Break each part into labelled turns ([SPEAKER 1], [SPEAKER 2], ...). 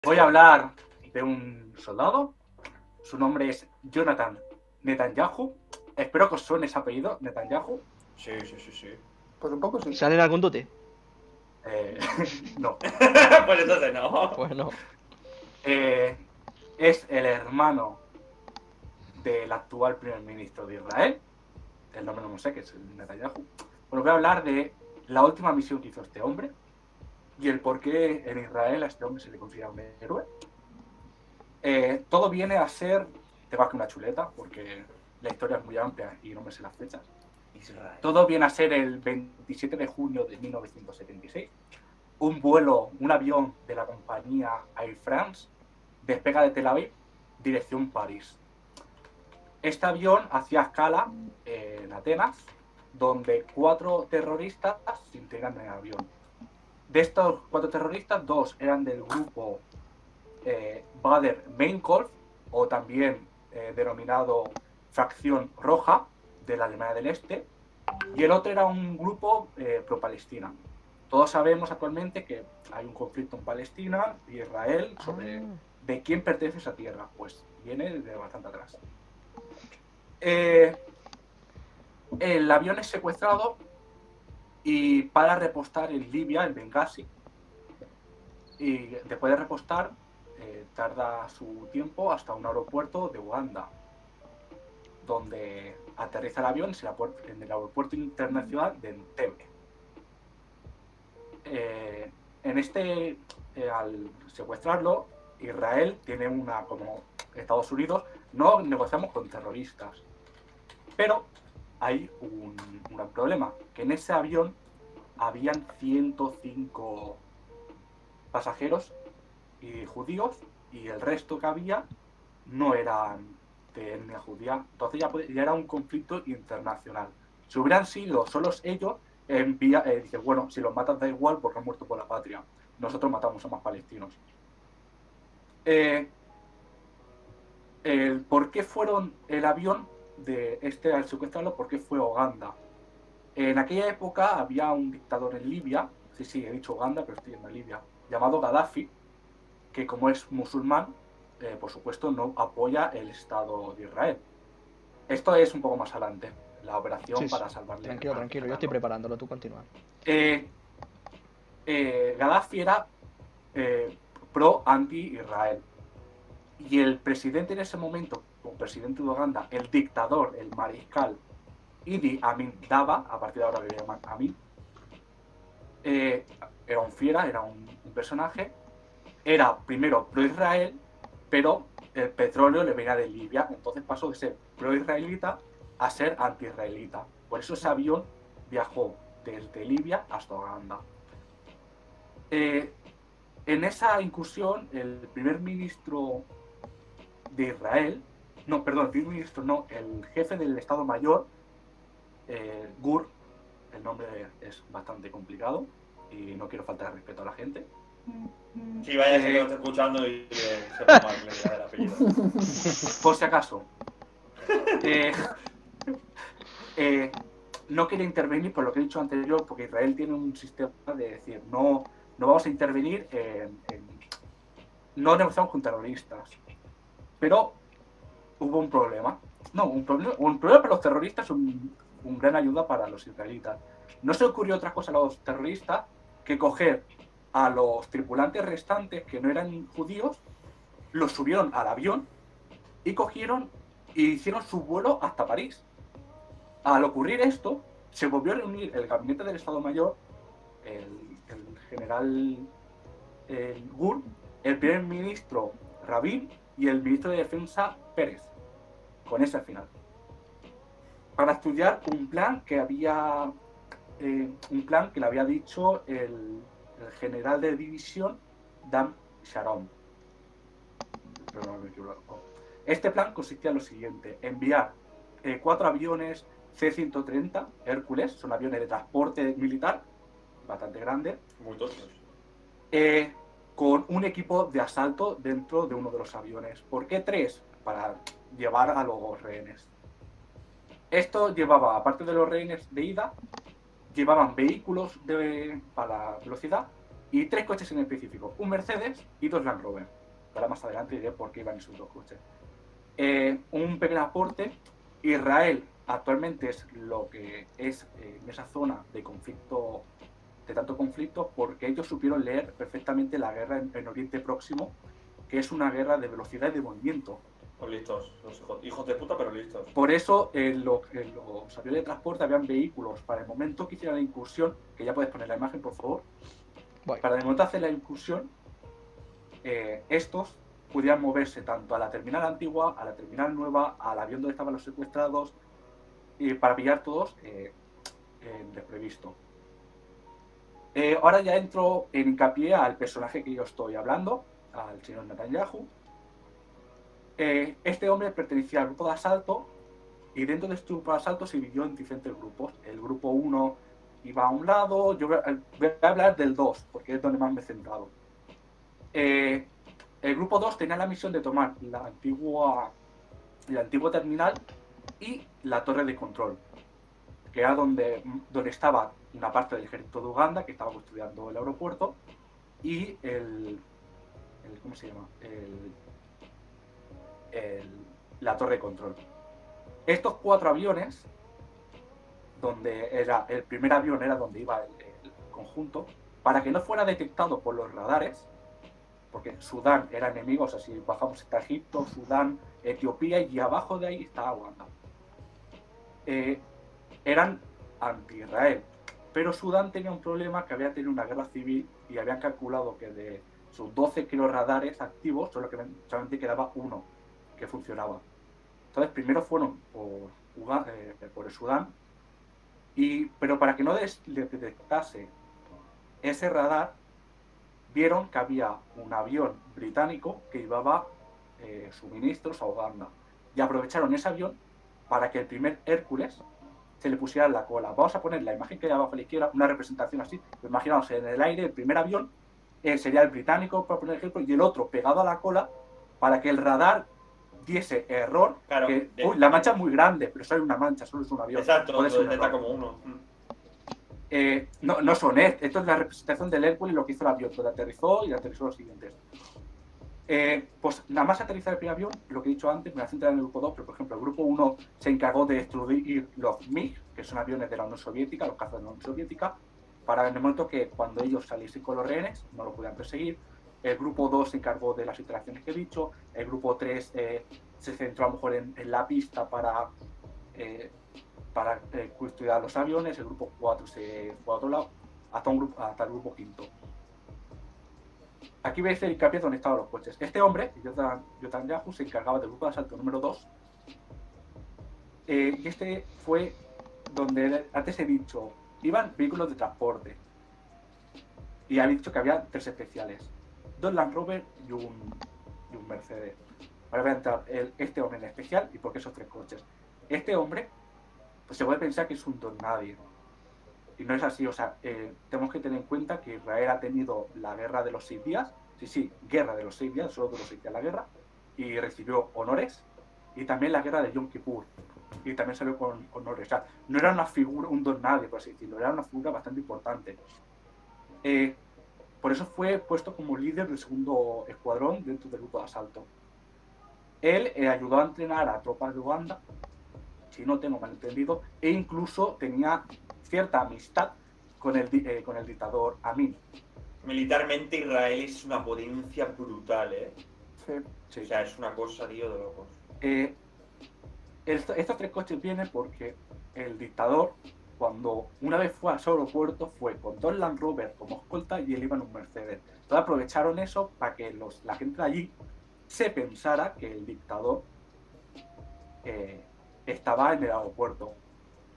[SPEAKER 1] Voy a hablar de un soldado. Su nombre es Jonathan Netanyahu. Espero que os suene ese apellido, Netanyahu.
[SPEAKER 2] Sí.
[SPEAKER 3] Pues un poco sí.
[SPEAKER 4] ¿Sale en algún tute?
[SPEAKER 1] No.
[SPEAKER 2] Pues entonces no.
[SPEAKER 4] Pues no.
[SPEAKER 1] Es el hermano del actual primer ministro de Israel. El nombre no sé, que es el Netanyahu. Bueno, voy a hablar de la última misión que hizo este hombre y el por qué en Israel a este hombre se le considera un héroe. Todo viene a ser, te vas que una chuleta, porque la historia es muy amplia y no me sé las fechas.
[SPEAKER 2] Israel.
[SPEAKER 1] Todo viene a ser el 27 de junio de 1976. Un avión de la compañía Air France despega de Tel Aviv, dirección París. Este avión hacía escala en Atenas, donde 4 terroristas se integran en el avión. De estos 4 terroristas, 2 eran del grupo Bader Meinhof, o también denominado Fracción Roja de la Alemania del Este, y el otro era un grupo pro-Palestina. Todos sabemos actualmente que hay un conflicto en Palestina y Israel sobre de quién pertenece esa tierra. Pues viene de bastante atrás. El avión es secuestrado y para repostar en Libia, en Benghazi. Y después de repostar, tarda su tiempo hasta un aeropuerto de Uganda, donde aterriza el avión en el aeropuerto internacional de Entebbe. Al secuestrarlo, Israel tiene como Estados Unidos, no negociamos con terroristas. Pero hay un gran problema, que en ese avión habían 105 pasajeros y judíos, y el resto que había no eran de etnia judía. Entonces ya era un conflicto internacional. Si hubieran sido solos ellos, dice, bueno, si los matas da igual porque han muerto por la patria. Nosotros matamos a más palestinos. ¿Por qué fueron el avión de al secuestrarlo? ¿Por qué fue a Uganda? En aquella época había un dictador en Libia, sí, he dicho Uganda, pero estoy en Libia, llamado Gaddafi, que como es musulmán, por supuesto no apoya el Estado de Israel. Esto es un poco más adelante, la operación para salvarle.
[SPEAKER 4] Tranquilo, yo estoy preparándolo, tú continúa.
[SPEAKER 1] Gaddafi era pro-anti-Israel. Y el presidente en ese momento, como presidente de Uganda, el dictador, el mariscal Idi Amin Dada, a partir de ahora le llaman Amin, era un fiera, era un personaje, era primero pro-Israel, pero el petróleo le venía de Libia, entonces pasó de ser pro-israelita a ser anti-israelita. Por eso ese avión viajó desde Libia hasta Uganda. En esa incursión, el primer ministro de Israel, el jefe del Estado Mayor, Gur, el nombre es bastante complicado y no quiero faltar respeto a la gente.
[SPEAKER 2] Sí, vaya a ser que lo esté escuchando y sepa mal que le diga el apellido.
[SPEAKER 1] Por si acaso. No quiere intervenir por lo que he dicho anterior, porque Israel tiene un sistema de decir no vamos a intervenir no negociamos con terroristas. Pero hubo un problema. Un problema para los terroristas, un gran ayuda para los israelitas. No se ocurrió otra cosa a los terroristas que coger a los tripulantes restantes que no eran judíos, los subieron al avión y cogieron y hicieron su vuelo hasta París. Al ocurrir esto, se volvió a reunir el gabinete del Estado Mayor, el general Gur, el primer ministro Rabin y el ministro de Defensa Pérez, con ese al final, para estudiar un plan que le había dicho el general de división Dan Sharon. Este plan consistía en lo siguiente: enviar 4 aviones C-130 Hércules, son aviones de transporte militar bastante grandes,
[SPEAKER 2] muy tochos,
[SPEAKER 1] con un equipo de asalto dentro de uno de los aviones. ¿Por qué 3? Para llevar a los rehenes. Esto llevaba, aparte de los rehenes de ida, llevaban vehículos para velocidad y 3 coches en específico, un Mercedes y 2 Land Rover. Ahora más adelante diré por qué iban esos 2 coches. Un pequeño aporte, Israel actualmente es lo que es en esa zona de conflicto, de tanto conflicto, porque ellos supieron leer perfectamente la guerra en Oriente Próximo, que es una guerra de velocidad y de movimiento.
[SPEAKER 2] Son listos, los hijos de puta, pero listos.
[SPEAKER 1] Por eso en los aviones de transporte habían vehículos para el momento que hicieran la incursión, que ya puedes poner la imagen por favor, para el momento de hacer la incursión, estos pudieran moverse tanto a la terminal antigua, a la terminal nueva, al avión donde estaban los secuestrados, y para pillar todos desprevisto. Ahora ya entro en hincapié al personaje que yo estoy hablando, al señor Netanyahu. Este hombre pertenecía al grupo de asalto y dentro de este grupo de asalto se dividió en diferentes grupos. El grupo 1 iba a un lado, yo voy a hablar del 2 porque es donde más me he centrado. El grupo 2 tenía la misión de tomar la antigua terminal y la torre de control, que era donde estaba una parte del ejército de Uganda que estaba custodiando el aeropuerto y ¿cómo se llama? La torre de control. Estos 4 aviones, donde era el primer avión era donde iba el conjunto, para que no fuera detectado por los radares, porque Sudán era enemigo, o sea, si bajamos hasta Egipto, Sudán, Etiopía y abajo de ahí está Uganda. Eran anti-Israel, pero Sudán tenía un problema, que había tenido una guerra civil y habían calculado que de sus 12 kiloradares activos solamente quedaba uno que funcionaba. Entonces primero fueron por el Sudán, pero para que no les detectase ese radar, vieron que había un avión británico que llevaba suministros a Uganda y aprovecharon ese avión para que el primer Hércules se le pusiera en la cola. Vamos a poner la imagen que hay abajo a la izquierda, una representación así. Imaginaos, en el aire, el primer avión sería el británico, para poner ejemplo, y el otro pegado a la cola para que el radar diese error.
[SPEAKER 2] Claro,
[SPEAKER 1] la mancha es muy grande, pero solo es una mancha, solo es un avión.
[SPEAKER 2] Exacto, lo detecta como uno.
[SPEAKER 1] No son esto es la representación del Hércules, lo que hizo el avión, donde aterrizó y aterrizó los siguientes. Pues nada más aterrizar el primer avión, lo que he dicho antes, me voy a centrar en el grupo 2, pero por ejemplo el grupo 1 se encargó de destruir los MiG, que son aviones de la Unión Soviética, los cazas de la Unión Soviética, para en el momento que cuando ellos saliesen con los rehenes no lo pudieran perseguir. El grupo 2 se encargó de las interacciones que he dicho, el grupo 3 se centró a lo mejor en la pista para custodiar los aviones, el grupo 4 se fue a otro lado, hasta el grupo 5. Aquí veis el hincapié donde estaban los coches. Este hombre, Netanyahu, se encargaba del grupo de asalto número 2. Y este fue donde antes he dicho, iban vehículos de transporte. Y ha dicho que había 3 especiales: 2 Land Rover y un Mercedes. Ahora voy a entrar este hombre en especial y por qué esos 3 coches. Este hombre, pues se puede pensar que es un don nadie. Y no es así, o sea, tenemos que tener en cuenta que Israel ha tenido la guerra de los 6 días, sí, guerra de los 6 días, solo de los 6 días la guerra, y recibió honores, y también la guerra de Yom Kippur, y también salió con honores. O sea, no era una figura, un don nadie, por así decirlo, era una figura bastante importante. Por eso fue puesto como líder del segundo escuadrón dentro del grupo de asalto. Él ayudó a entrenar a tropas de Uganda, si no tengo mal entendido, e incluso tenía cierta amistad con el dictador Amin.
[SPEAKER 2] Militarmente Israel es una potencia brutal, ¿eh?
[SPEAKER 3] Sí.
[SPEAKER 2] O sea, es una cosa, tío, de locos.
[SPEAKER 1] Estos 3 coches vienen porque el dictador, cuando una vez fue a su aeropuerto, fue con 2 Land Rover como escolta y él iba en un Mercedes. Entonces aprovecharon eso para que la gente de allí se pensara que el dictador estaba en el aeropuerto.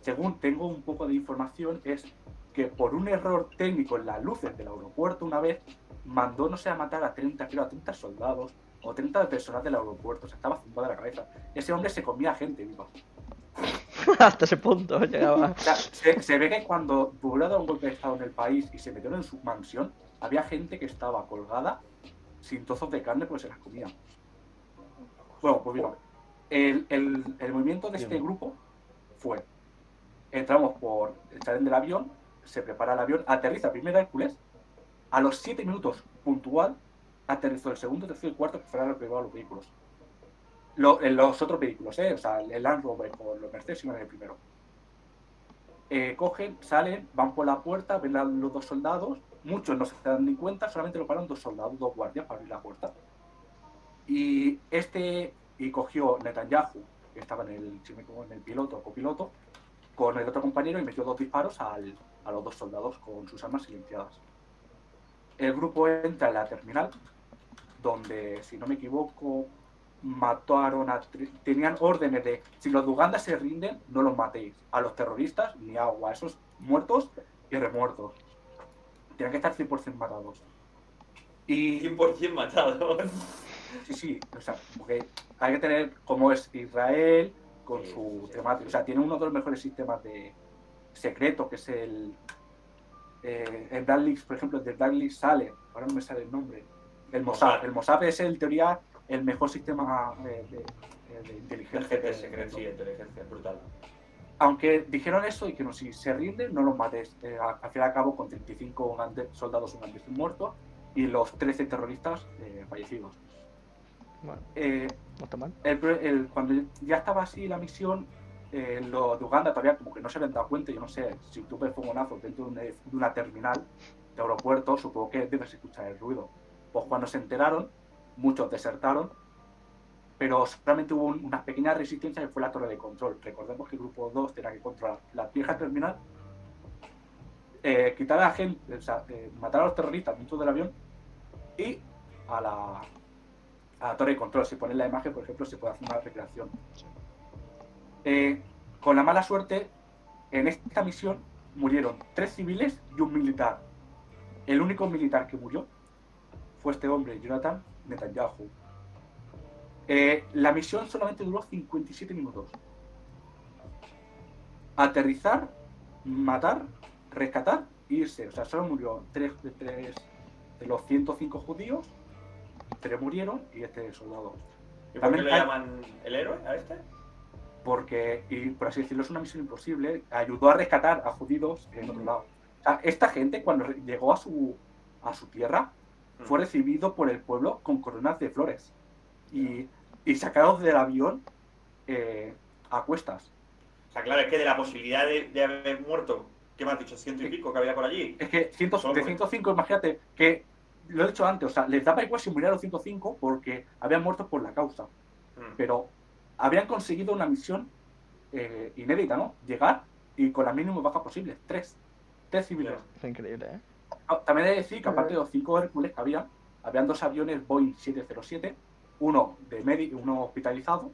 [SPEAKER 1] Según tengo un poco de información, es que por un error técnico en las luces del aeropuerto una vez mandó, no sé, a matar a 30 soldados o 30 personas del aeropuerto. O sea, estaba zumbada la cabeza. Ese hombre se comía gente viva.
[SPEAKER 4] Hasta ese punto llegaba.
[SPEAKER 1] O sea, se ve que cuando hubo un golpe de estado en el país y se metieron en su mansión, había gente que estaba colgada sin trozos de carne porque se las comía. Bueno, pues mira, el movimiento de este grupo fue: entramos por el tren del avión, se prepara el avión, aterriza primero Hércules, A los 7 minutos puntual, aterrizó el segundo, tercero y cuarto que fueron los primeros los vehículos. Los otros vehículos, o sea, el Land Rover o los Mercedes iban en el primero. Cogen, salen, van por la puerta, ven a los dos soldados, muchos no se dan ni cuenta, solamente lo paran dos soldados, dos guardias para abrir la puerta. Y cogió Netanyahu, que estaba en el piloto, copiloto, con el otro compañero y metió 2 disparos a los 2 soldados con sus armas silenciadas. El grupo entra en la terminal, donde, si no me equivoco, mataron tenían órdenes de, si los de Uganda se rinden, no los matéis. A los terroristas, ni agua, esos muertos y remuertos. Tienen que estar 100% matados. Y
[SPEAKER 2] 100% matados.
[SPEAKER 1] sí, o sea, porque hay que tener, como es Israel, con su temática, o sea, tiene uno de los mejores sistemas de secreto, que es el Bradley, por ejemplo, el de Bradley sale, ahora no me sale el nombre, el Mossad. El Mossad es, en teoría, el mejor sistema de inteligencia.
[SPEAKER 2] De secreto, sí, inteligencia, brutal.
[SPEAKER 1] Aunque dijeron eso y que no, si se rinden, no los mates. Al fin y al cabo, con 35 soldados ugandeses muertos y los 13 terroristas fallecidos.
[SPEAKER 4] Bueno, no está mal.
[SPEAKER 1] Cuando ya estaba así la misión, los de Uganda todavía como que no se habían dado cuenta. Yo no sé, si tú ves fogonazos dentro de una terminal de aeropuerto, supongo que debes escuchar el ruido. Pues cuando se enteraron, muchos desertaron, pero solamente hubo una pequeña resistencia que fue la torre de control. Recordemos que el grupo 2 tenía que controlar la vieja terminal, quitar a la gente, o sea, matar a los terroristas dentro del avión y a la torre de control. Si pones la imagen, por ejemplo, se puede hacer una recreación. Con la mala suerte, en esta misión murieron 3 civiles y un militar. El único militar que murió fue este hombre, Jonathan Netanyahu. La misión solamente duró 57 minutos. Aterrizar, matar, rescatar e irse. O sea, solo murió 3 de los 105 judíos, 3 murieron y este soldado.
[SPEAKER 2] ¿Y por qué lo llaman el héroe a este?
[SPEAKER 1] Porque, y por así decirlo, es una misión imposible. Ayudó a rescatar a judíos en otro lado. O sea, esta gente, cuando llegó a su tierra, fue recibido por el pueblo con coronas de flores y sacados del avión a cuestas.
[SPEAKER 2] O sea, claro, es que de la posibilidad de haber muerto, ¿qué me has dicho? 100 y pico que había por allí.
[SPEAKER 1] Es que de 105, imagínate, que lo he dicho antes, o sea, les daba igual si murieran los 105 porque habían muerto por la causa. Pero habían conseguido una misión inédita, ¿no? Llegar y con las mínimas bajas posibles, 3 civiles.
[SPEAKER 4] Es increíble, ¿eh?
[SPEAKER 1] También he de decir que aparte de los 5 Hércules que habían 2 aviones Boeing 707, uno hospitalizado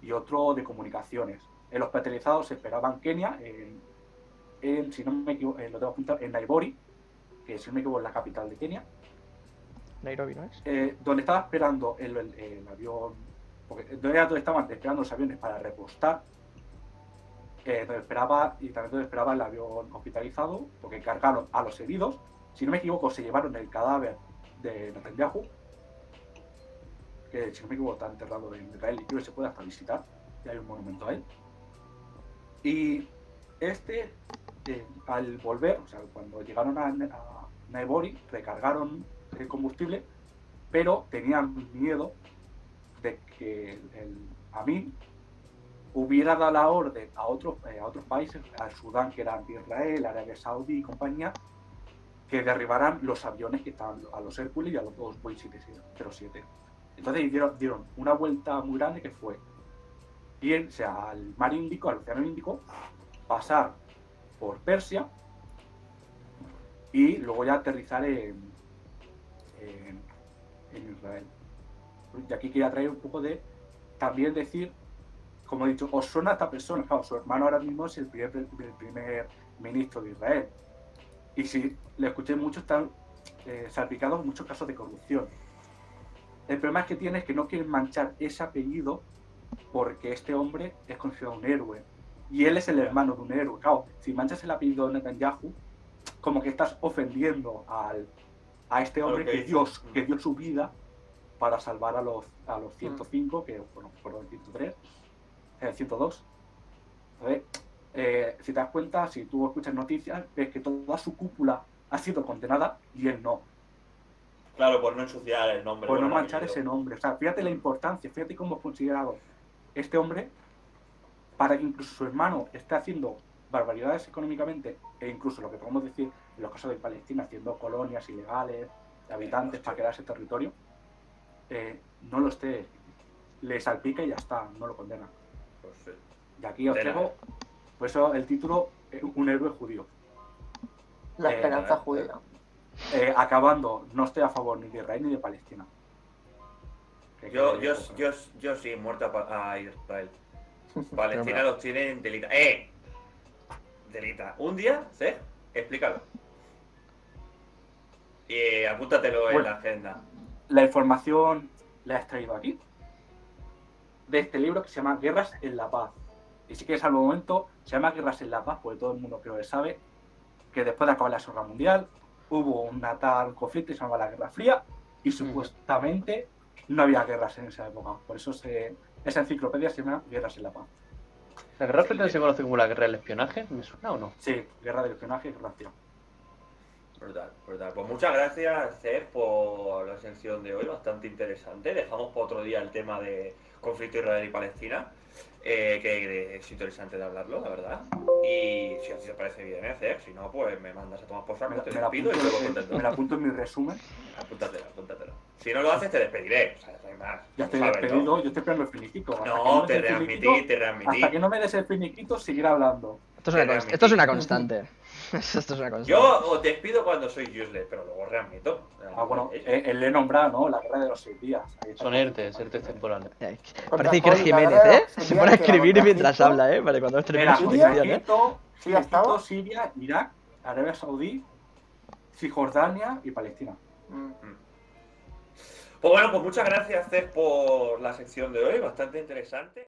[SPEAKER 1] y otro de comunicaciones. El hospitalizado se esperaba en Kenia, si no me equivoco, lo tengo apuntado, en Nairobi, que si no me equivoco es la capital de Kenia.
[SPEAKER 4] Nairobi, ¿no es?
[SPEAKER 1] Donde estaba esperando el avión, porque donde estaban esperando los aviones para repostar, donde esperaba el avión hospitalizado, porque cargaron a los heridos. Si no me equivoco, se llevaron el cadáver de Netanyahu, que si no me equivoco está enterrado en Israel y creo que se puede hasta visitar, y hay un monumento a él. Y al volver, o sea, cuando llegaron a Nairobi, recargaron el combustible, pero tenían miedo de que el Amin hubiera dado la orden a otros países, al Sudán, que eran Israel, Arabia Saudí y compañía, que derribaran los aviones que estaban a los Hércules y a los 2 Boeing 707. Entonces dieron una vuelta muy grande que fue irse al mar Índico, al Océano Índico, pasar por Persia y luego ya aterrizar en Israel. Y aquí quería traer un poco de, también decir, como he dicho, os suena esta persona, claro, su hermano ahora mismo es el primer ministro de Israel. Y si le escuché mucho, están salpicados en muchos casos de corrupción. El problema es que tiene es que no quieren manchar ese apellido porque este hombre es considerado un héroe. Y él es el hermano de un héroe. Claro, si manchas el apellido de Netanyahu, como que estás ofendiendo a este hombre que dio su vida para salvar a los 105, que bueno, fueron 103, 102. Entonces, si te das cuenta, si tú escuchas noticias, ves que toda su cúpula ha sido condenada y él no.
[SPEAKER 2] Claro, por no ensuciar el nombre.
[SPEAKER 1] Por no
[SPEAKER 2] bueno,
[SPEAKER 1] manchar
[SPEAKER 2] apellido.
[SPEAKER 1] ese nombre. O sea, fíjate la importancia, fíjate cómo es considerado este hombre para que incluso su hermano esté haciendo barbaridades económicamente, e incluso lo que podemos decir en los casos de Palestina, haciendo colonias ilegales de habitantes para quedar ese territorio, no lo esté, le salpica y ya está, no lo condena.
[SPEAKER 2] Pues sí.
[SPEAKER 1] Y aquí os traigo, por eso el título, un héroe judío.
[SPEAKER 3] La esperanza judía.
[SPEAKER 1] Acabando, no estoy a favor ni de Israel ni de Palestina.
[SPEAKER 2] Yo sí, muerto a Israel. Palestina los tiene en delita. Delita. Un día, ¿sí? Explícalo. Y apúntatelo en la agenda.
[SPEAKER 1] La información la he extraído aquí, de este libro que se llama Guerras en la Paz. Y si quieres al momento, se llama Guerras en la Paz, porque todo el mundo creo que sabe que después de acabar la Segunda Guerra Mundial hubo un conflicto que se llamaba la Guerra Fría y supuestamente no había guerras en esa época. Por eso esa enciclopedia se llama Guerras en la Paz.
[SPEAKER 5] ¿La Guerra Fría se conoce como la Guerra del Espionaje? ¿Me suena o no?
[SPEAKER 1] Sí, Guerra del Espionaje y Guerra Fría.
[SPEAKER 2] Brutal. Pues muchas gracias, Cef, por la sección de hoy, bastante interesante. Dejamos para otro día el tema de conflicto Israel y Palestina, que es interesante de hablarlo, la verdad. Y si a ti te parece bien, Cef, si no, pues me mandas a tomar por saco, te despido y luego contento.
[SPEAKER 1] Me la apunto en mi resumen.
[SPEAKER 2] Apúntatelo. Si no lo haces, te despediré. O sea, no hay más.
[SPEAKER 1] Ya estoy
[SPEAKER 2] ¿sabes,
[SPEAKER 1] despedido,
[SPEAKER 2] no?
[SPEAKER 1] yo estoy esperando el finiquito.
[SPEAKER 2] No, te readmití.
[SPEAKER 1] Hasta que no me des el finiquito, seguiré hablando.
[SPEAKER 4] Esto es una constante. Esto es una constante.
[SPEAKER 2] Yo os despido cuando soy useless, pero luego readmito.
[SPEAKER 1] Bueno, él le he nombrado, ¿no? La guerra de los 6 días.
[SPEAKER 5] Son ERTES temporales.
[SPEAKER 4] Parece Iker Jiménez, ¿eh? Se pone a escribir mientras habla, ¿eh? Vale, cuando termine su sección, ¿eh?
[SPEAKER 1] Egipto, Siria, Irak, Arabia Saudí, Cisjordania y Palestina.
[SPEAKER 2] Pues bueno, pues muchas gracias, Cef, por la sección de hoy, bastante interesante.